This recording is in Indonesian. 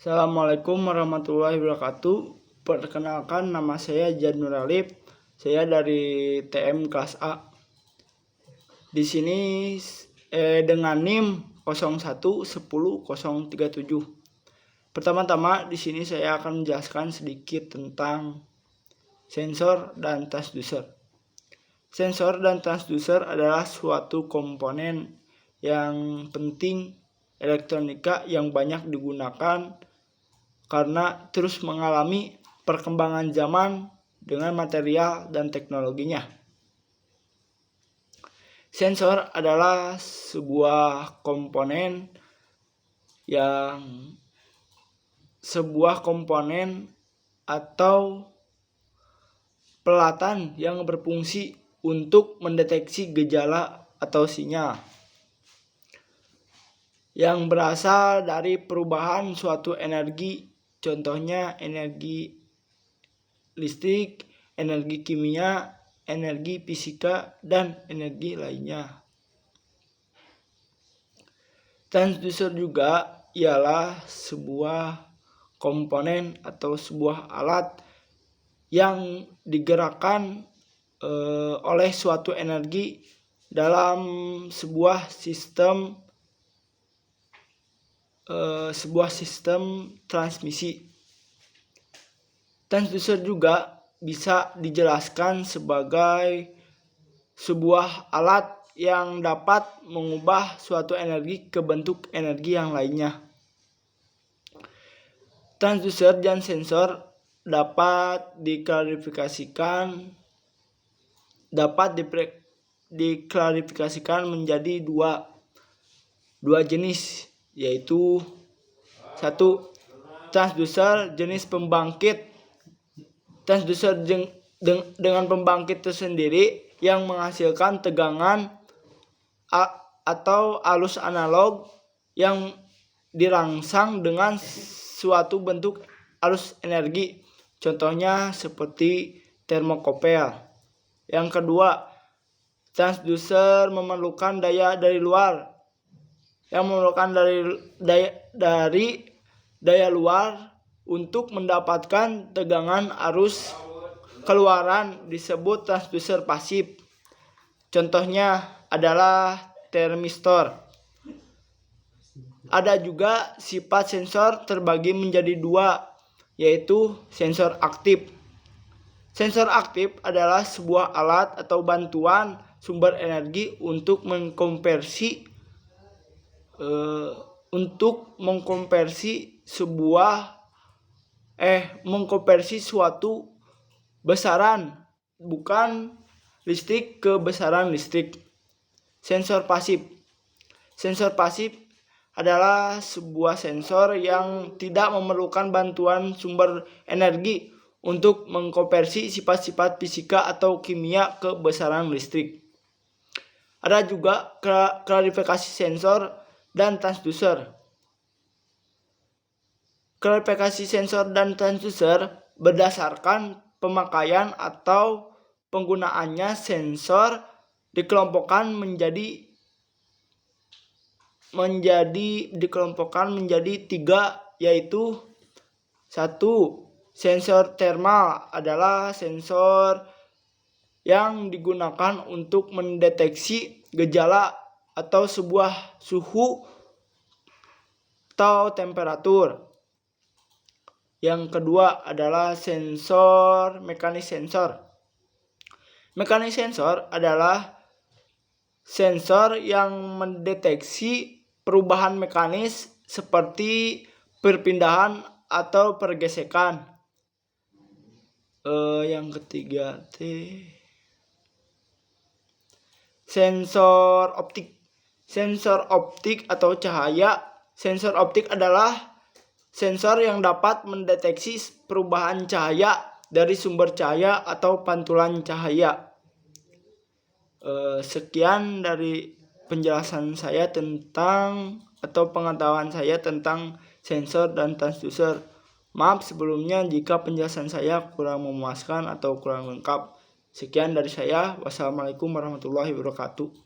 Assalamualaikum warahmatullahi wabarakatuh. Perkenalkan, nama saya Jan Nur Alif. Saya dari TM kelas A. Di sini dengan NIM 0110037. Pertama-tama di sini saya akan menjelaskan sedikit tentang sensor dan transducer. Sensor dan transducer adalah suatu komponen yang penting elektronika yang banyak digunakan karena terus mengalami perkembangan zaman dengan material dan teknologinya. Sensor adalah sebuah komponen atau peralatan yang berfungsi untuk mendeteksi gejala atau sinyal yang berasal dari perubahan suatu energi, contohnya energi listrik, energi kimia, energi fisika, dan energi lainnya. Transducer juga ialah sebuah komponen atau sebuah alat yang digerakkan oleh suatu energi dalam sebuah sistem transmisi. Transducer juga bisa dijelaskan sebagai sebuah alat yang dapat mengubah suatu energi ke bentuk energi yang lainnya. Transducer dan sensor dapat diklarifikasikan menjadi dua jenis, yaitu 1. Transducer jenis pembangkit. Transducer dengan pembangkit tersendiri yang menghasilkan tegangan atau arus analog yang dirangsang dengan suatu bentuk arus energi, contohnya seperti termokopel. Yang kedua, transducer memerlukan daya dari luar, yang memerlukan daya luar untuk mendapatkan tegangan arus keluaran disebut transducer pasif. Contohnya adalah termistor. Ada juga sifat sensor terbagi menjadi dua, yaitu sensor aktif. Sensor aktif adalah sebuah alat atau bantuan sumber energi untuk mengkonversi suatu besaran bukan listrik ke besaran listrik. Sensor pasif. Sensor pasif adalah sebuah sensor yang tidak memerlukan bantuan sumber energi untuk mengkonversi sifat-sifat fisika atau kimia ke besaran listrik. Ada juga klarifikasi sensor dan transducer. Klarifikasi sensor dan transducer berdasarkan pemakaian atau penggunaannya. Sensor dikelompokkan menjadi 3, yaitu 1. Sensor termal adalah sensor yang digunakan untuk mendeteksi gejala atau sebuah suhu atau temperatur. Yang kedua adalah sensor mekanis sensor. Mekanis sensor adalah sensor yang mendeteksi perubahan mekanis seperti perpindahan atau pergesekan. Yang ketiga, sensor optik. Sensor optik atau cahaya. Sensor optik adalah sensor yang dapat mendeteksi perubahan cahaya dari sumber cahaya atau pantulan cahaya. Sekian dari penjelasan saya pengetahuan saya tentang sensor dan transducer. Maaf sebelumnya jika penjelasan saya kurang memuaskan atau kurang lengkap. Sekian dari saya. Wassalamualaikum warahmatullahi wabarakatuh.